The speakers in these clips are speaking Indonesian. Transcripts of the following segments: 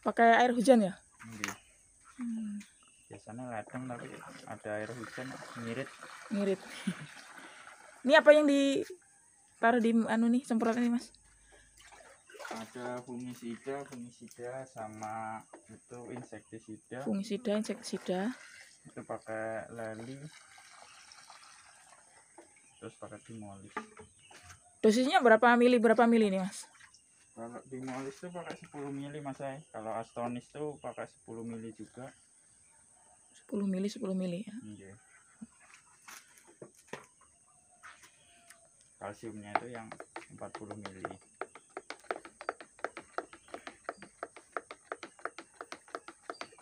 Pakai air hujan ya? Nggih. Biasanya ladang tapi ada air hujan ngirit. Ngirit. Ini apa yang ditaruh di nih semprotan ini, Mas? Ada fungisida sama itu insektisida. Insektisida. Itu pakai leli. Terus pakai dimolis. Dosisnya berapa mili nih, Mas? Kalau dimolis tuh pakai 10 mili Mas. Kalau astonis tuh pakai 10 mili juga. 10 mili ya. Okay. Kalsiumnya itu yang 40 mili.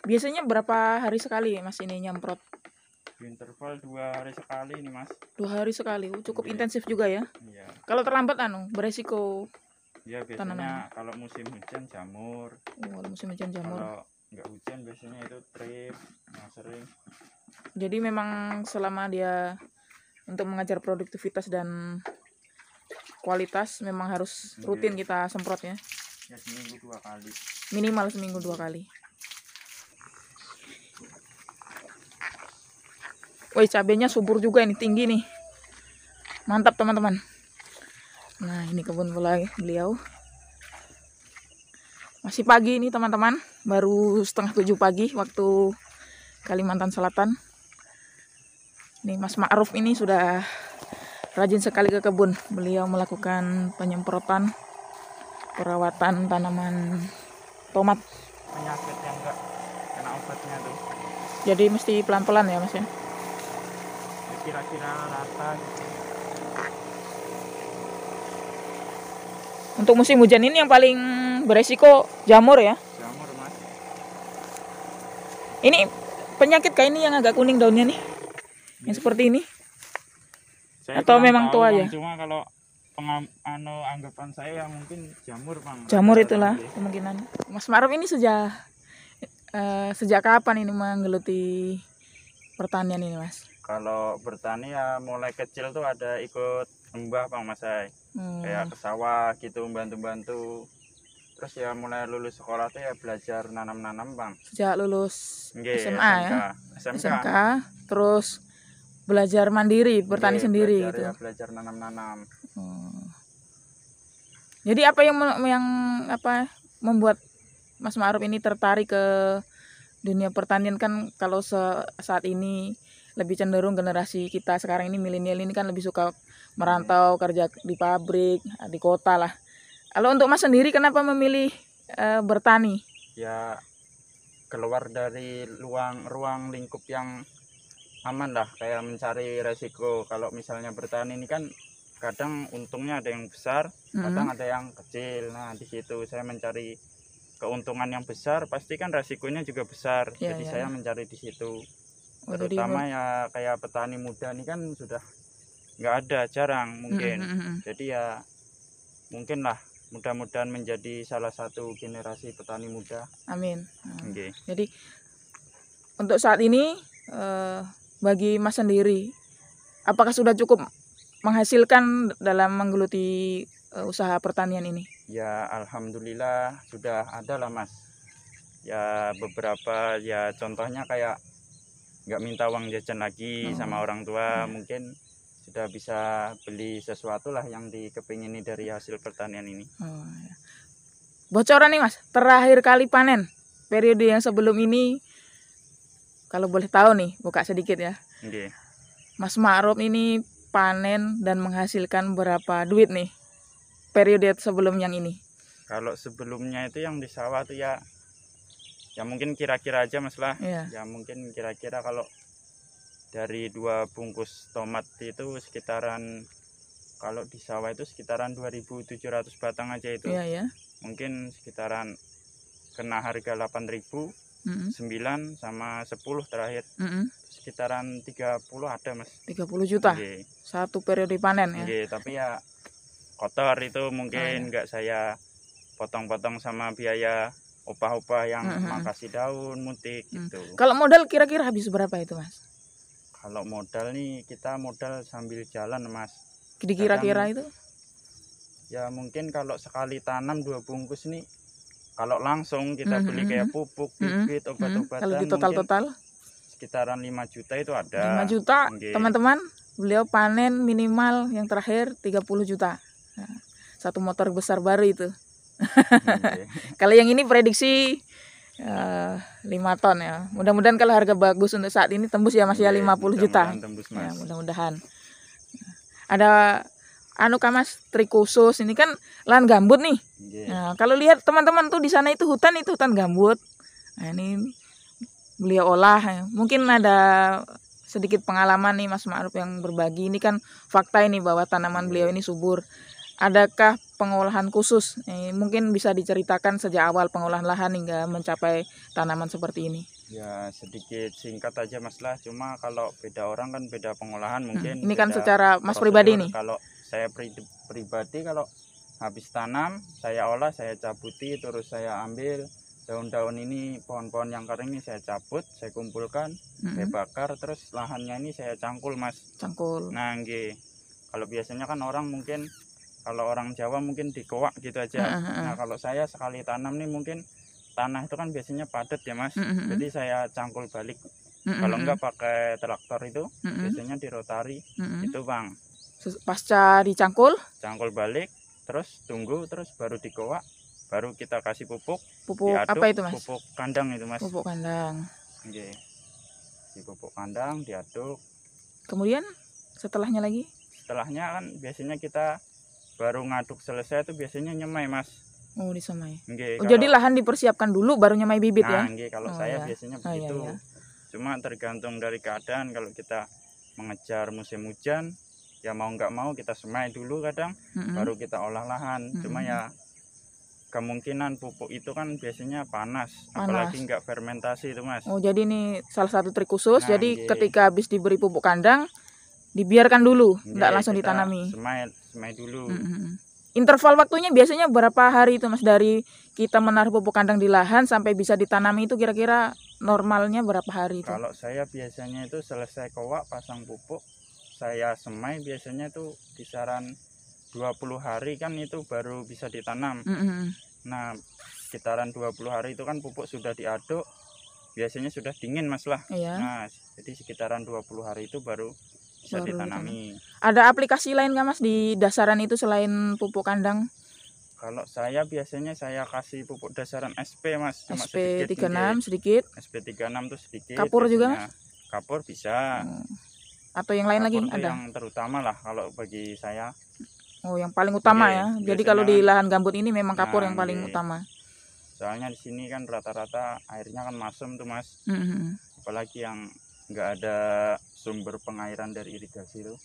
Biasanya berapa hari sekali Mas ini nyemprot? Interval 2 hari sekali ini Mas. 2 hari sekali, cukup intensif juga ya? Iya. Kalau terlambat beresiko. Ya biasanya tanaman. Kalau musim hujan jamur. Kalau musim hujan jamur. Kalau nggak hujan biasanya itu trip yang sering. Jadi memang selama dia untuk mengajar produktivitas dan kualitas memang harus rutin kita semprot ya. Ya seminggu 2 kali. Minimal seminggu 2 kali. Woi, cabenya subur juga ini, tinggi nih. Mantap teman-teman. Nah, ini kebun beliau. Masih pagi ini teman-teman, baru 6:30 pagi waktu Kalimantan Selatan. Nih Mas Ma'ruf ini sudah rajin sekali ke kebun. Beliau melakukan penyemprotan, perawatan tanaman tomat. Penyakit yang enggak kena obatnya tuh. Jadi mesti pelan-pelan ya Mas ya. Kira-kira rata gitu. Untuk musim hujan ini yang paling beresiko jamur ya. Jamur Mas. Ini penyakit kayak ini yang agak kuning daunnya nih. Yang seperti ini. Saya atau memang tua ya? Cuma kalau anggapan saya ya mungkin jamur Bang. Jamur itulah kemungkinan. Mas Ma'ruf ini sejak kapan ini menggeluti pertanian ini Mas? Kalau bertani ya mulai kecil tuh ada ikut mbah Bang Mas. Kayak ke sawah gitu bantu-bantu. Terus ya mulai lulus sekolah tuh ya belajar nanam-nanam Bang. Sejak lulus SMA ya? SMK. Terus belajar mandiri, bertani sendiri gitu. Ya belajar nanam-nanam. Jadi apa yang membuat Mas Ma'ruf ini tertarik ke dunia pertanian? Kan kalau saat ini lebih cenderung generasi kita sekarang ini milenial ini kan lebih suka merantau, kerja di pabrik, di kota lah. Kalau untuk Mas sendiri kenapa memilih bertani? Ya keluar dari ruang lingkup yang aman lah, kayak mencari resiko. Kalau misalnya bertani ini kan kadang untungnya ada yang besar, kadang ada yang kecil. Nah di situ saya mencari keuntungan yang besar, pasti kan resikonya juga besar. Jadi saya mencari di situ. Terutama ya kayak petani muda ini kan sudah nggak ada, jarang mungkin. Jadi ya mungkin lah mudah-mudahan menjadi salah satu generasi petani muda. Amin. Jadi untuk saat ini bagi Mas sendiri, apakah sudah cukup menghasilkan dalam menggeluti usaha pertanian ini? Ya alhamdulillah sudah ada lah Mas. Ya beberapa ya contohnya kayak nggak minta uang jajan lagi sama orang tua. Mungkin sudah bisa beli sesuatu lah yang dikepingini dari hasil pertanian ini. Bocoran nih Mas, terakhir kali panen periode yang sebelum ini, kalau boleh tahu nih, buka sedikit ya. Mas Ma'ruf ini panen dan menghasilkan berapa duit nih periode sebelum yang ini? Kalau sebelumnya itu yang di sawah tuh ya mungkin kira-kira aja Mas lah. Ya mungkin kira-kira kalau dari 2 bungkus tomat itu sekitaran, kalau di sawah itu sekitaran 2.700 batang aja itu. Mungkin sekitaran kena harga 8.000, 9 sama 10 terakhir. Sekitaran 30 ada Mas. 30 juta. Satu periode panen ya. Tapi ya kotor itu mungkin nggak saya potong-potong sama biaya upah-upah yang makasih daun, mutik gitu. Kalau modal kira-kira habis berapa itu Mas? Kalau modal nih kita modal sambil jalan Mas. Kira-kira itu? Ya mungkin kalau sekali tanam 2 bungkus nih kalau langsung kita beli kayak pupuk, bibit, obat-obatan Kalau di mungkin total sekitaran 5 juta itu 5 ada. juta, Nggih. teman-teman. Beliau panen minimal yang terakhir 30 juta. Nah, satu motor besar baru itu. Nggih. Kalau yang ini prediksi 5 ton ya. Mudah-mudahan kalau harga bagus untuk saat ini tembus ya Mas ya Nggih, 50 juta. mudah-mudahan tembus, Ya, Mas. mudah-mudahan. Ada Mas, trik khusus. Ini kan lahan gambut nih. Nggih. Nah, kalau lihat teman-teman tuh di sana itu hutan gambut. Nah, ini beliau olah ya. Mungkin ada sedikit pengalaman nih Mas Ma'ruf yang berbagi. Ini kan fakta ini bahwa tanaman beliau ini subur. Adakah pengolahan khusus? Mungkin bisa diceritakan sejak awal pengolahan lahan hingga mencapai tanaman seperti ini. Ya sedikit singkat aja Mas lah. Cuma kalau beda orang kan beda pengolahan mungkin. Ini kan beda secara Mas prosedur. pribadi nih. Kalau saya pribadi kalau habis tanam saya olah, saya cabuti, terus saya ambil daun-daun ini, pohon-pohon yang kering ini saya cabut, saya kumpulkan, saya bakar, terus lahannya ini saya cangkul Mas. Cangkul. Nah nggih. Kalau biasanya kan orang mungkin, kalau orang Jawa mungkin dikoak gitu aja. Nah kalau saya sekali tanam nih mungkin tanah itu kan biasanya padat ya Mas. Jadi saya cangkul balik. Kalau enggak pakai traktor itu biasanya di rotari itu Bang. Pasca dicangkul, Cangkul balik, terus tunggu, terus baru dikoak, baru kita kasih pupuk. pupuk diaduk, apa itu Mas? Pupuk kandang itu Mas. Pupuk kandang. Oke. Di pupuk kandang diaduk. Kemudian setelahnya lagi? Setelahnya kan biasanya kita baru ngaduk selesai itu biasanya nyemai Mas. Oh, disemai. Nggih, Oh, jadi lahan dipersiapkan dulu baru nyemai bibit ya? nggih, kalau Oh, saya ya. biasanya Oh, iya, begitu. iya. Cuma tergantung dari keadaan. Kalau kita mengejar musim hujan, ya mau nggak mau kita semai dulu kadang, baru kita olah lahan. Cuma ya kemungkinan pupuk itu kan biasanya panas. Apalagi nggak fermentasi itu Mas. Oh, jadi ini salah satu trik khusus. Nah, jadi nggih. ketika habis diberi pupuk kandang, dibiarkan dulu, tidak langsung kita ditanami. semai dulu. Interval waktunya biasanya berapa hari itu Mas, dari kita menaruh pupuk kandang di lahan sampai bisa ditanami itu kira-kira normalnya berapa hari itu? Kalau saya biasanya itu selesai koak pasang pupuk, saya semai biasanya itu kisaran 20 hari kan itu baru bisa ditanam. Nah, sekitaran 20 hari itu kan pupuk sudah diaduk, biasanya sudah dingin Mas lah. Iya. Nah, jadi sekitaran 20 hari itu baru bisa ditanami. Ada aplikasi lain nggak Mas di dasaran itu selain pupuk kandang? Kalau saya biasanya saya kasih pupuk dasaran SP Mas, cuma SP36 sedikit. SP36 tuh sedikit. Kapur juga biasanya. Kapur bisa. Atau yang lain Kapur lagi tuh ada? yang terutama lah kalau bagi saya. Oh, yang paling utama Nggih, ya. Jadi biasanya kalau di kan- lahan gambut ini memang kapur Nah, yang paling nggih. utama. Soalnya di sini kan rata-rata airnya kan masem tuh Mas. Apalagi yang nggak ada sumber pengairan dari irigasi tuh.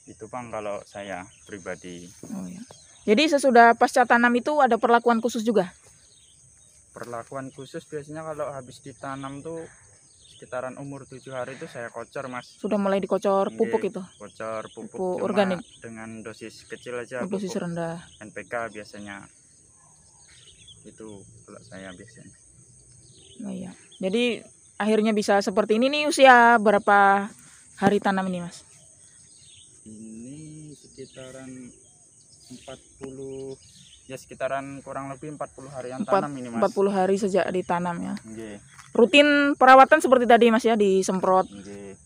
Itu Bang kalau saya pribadi. Oh, ya. Jadi sesudah pasca tanam itu ada perlakuan khusus juga? Perlakuan khusus biasanya kalau habis ditanam tuh sekitaran umur 7 hari itu saya kocor Mas. Sudah mulai dikocor pupuk Nggih, itu? Kocor pupuk Pupuk cuma organik? dengan dosis kecil aja. Dosis Pupuk rendah. NPK biasanya. Itu kalau saya biasanya. Oh, iya. Jadi akhirnya bisa seperti ini nih. Usia berapa hari tanam ini Mas? Ini sekitaran 40, ya sekitaran kurang lebih 40 harian tanam ini Mas. 40 hari sejak ditanam ya. Nggih, Rutin perawatan seperti tadi Mas ya, disemprot nggih.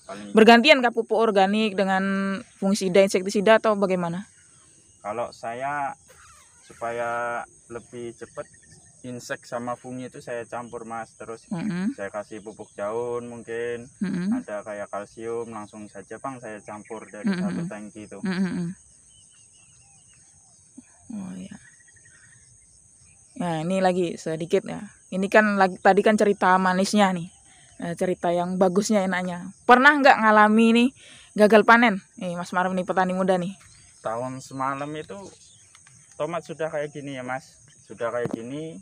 Paling bergantian kah pupuk organik dengan fungisida, insektisida atau bagaimana? kalau saya supaya lebih cepat insek sama fungi itu saya campur Mas, terus saya kasih pupuk daun mungkin ada kayak kalsium langsung saja Bang saya campur dari satu tangki itu. Oh ya. Nah, ini lagi sedikit ya. Ini kan tadi kan cerita manisnya nih. Cerita yang bagusnya, enaknya. Pernah nggak ngalami nih gagal panen? Mas Ma'ruf nih, petani muda nih. Tahun semalam itu tomat sudah kayak gini ya Mas. Sudah kayak gini.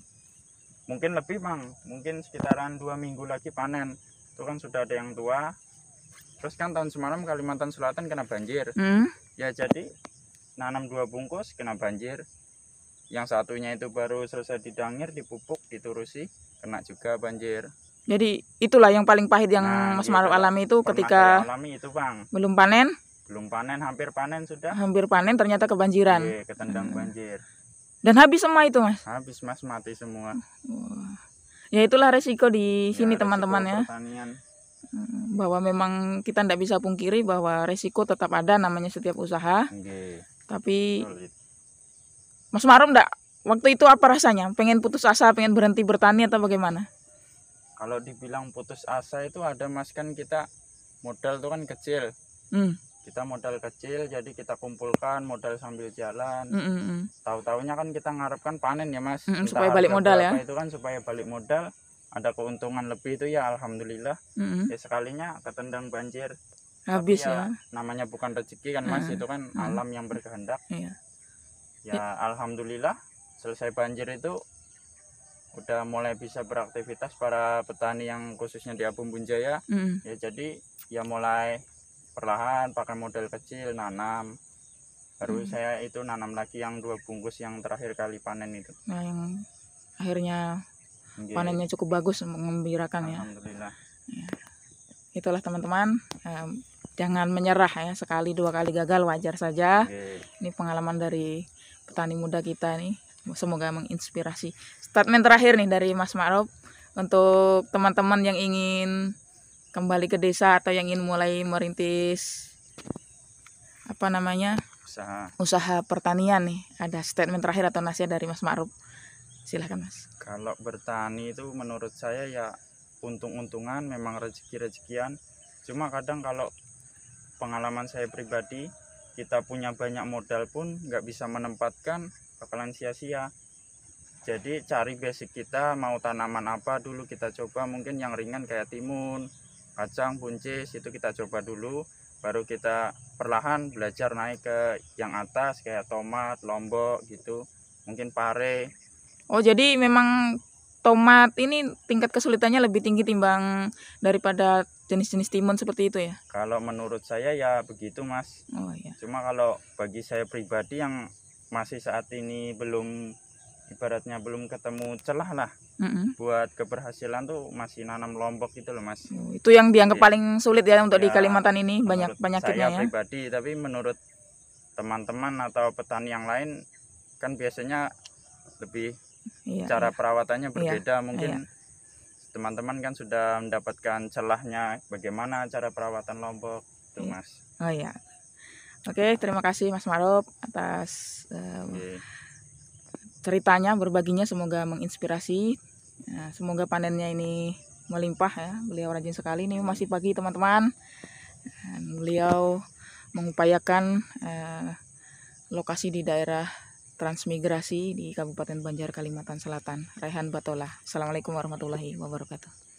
Mungkin lebih Bang. Mungkin sekitaran 2 minggu lagi panen. Itu kan sudah ada yang tua. Terus kan tahun semalam Kalimantan Selatan kena banjir. Ya jadi nanam 2 bungkus kena banjir. Yang satunya itu baru selesai didangir, dipupuk, diturusi, kena juga banjir. Jadi itulah yang paling pahit yang Mas gitu, Ma'ruf alami itu pernah ketika saya alami itu Bang. belum panen, Belum panen, hampir panen sudah. hampir panen ternyata kebanjiran. Ketendang banjir. Dan habis semua itu, Mas. Habis Mas, mati semua. Wah. Ya itulah resiko di sini resiko teman-teman ya. pertanian. Bahwa memang kita tidak bisa pungkiri bahwa resiko tetap ada namanya setiap usaha. Tapi Mas Ma'ruf enggak waktu itu apa rasanya? Pengen putus asa, pengen berhenti bertani atau bagaimana? Kalau dibilang putus asa itu ada Mas, kan kita modal tuh kan kecil. Kita modal kecil, jadi kita kumpulkan modal sambil jalan. Tahu-taunya kan kita ngarepkan panen ya Mas. Supaya balik modal ya. Itu kan supaya balik modal, ada keuntungan lebih itu ya alhamdulillah. Ya sekalinya ketendang banjir. Habis ya. Namanya bukan rezeki kan Mas, itu kan alam yang berkehendak. Ya alhamdulillah selesai banjir itu udah mulai bisa beraktivitas para petani yang khususnya di Abumbun Jaya. Ya jadi ya mulai perlahan pakai modal kecil nanam. Baru saya itu nanam lagi yang 2 bungkus yang terakhir kali panen itu. Nah, yang akhirnya panennya cukup bagus, mengembirakan ya. Alhamdulillah. Ya. Itulah teman-teman, jangan menyerah ya, sekali 2 kali gagal wajar saja. Ini pengalaman dari petani muda kita nih, semoga menginspirasi. Statement terakhir nih dari Mas Ma'ruf untuk teman-teman yang ingin kembali ke desa atau yang ingin mulai merintis usaha pertanian nih, ada statement terakhir atau nasihat dari Mas Ma'ruf? Silahkan Mas. Kalau bertani itu menurut saya ya untung-untungan, memang rezeki-rezekian. Cuma kadang kalau pengalaman saya pribadi, kita punya banyak modal pun nggak bisa menempatkan, bakalan sia-sia. Jadi cari basic kita, mau tanaman apa dulu kita coba, mungkin yang ringan kayak timun, kacang, buncis itu kita coba dulu, baru kita perlahan belajar naik ke yang atas kayak tomat, lombok gitu, mungkin pare. Oh jadi memang tomat ini tingkat kesulitannya lebih tinggi timbang daripada jenis-jenis timun seperti itu ya? Kalau menurut saya ya begitu Mas. Oh iya. Cuma kalau bagi saya pribadi yang masih saat ini belum, ibaratnya belum ketemu celah lah buat keberhasilan tuh, masih nanam lombok gitu loh Mas. Itu yang dianggap paling sulit ya untuk di Kalimantan ini, banyak penyakitnya saya pribadi, tapi menurut teman-teman atau petani yang lain kan biasanya lebih cara perawatannya berbeda. Mungkin teman-teman kan sudah mendapatkan celahnya bagaimana cara perawatan lombok tuh Mas. Oh iya. Oke, terima kasih Mas Ma'ruf atas ceritanya, berbaginya, semoga menginspirasi. Nah, semoga panennya ini melimpah ya. Beliau rajin sekali, ini masih pagi teman-teman. Beliau mengupayakan lokasi di daerah transmigrasi di Kabupaten Banjar, Kalimantan Selatan. Raihan Batola. Assalamualaikum warahmatullahi wabarakatuh.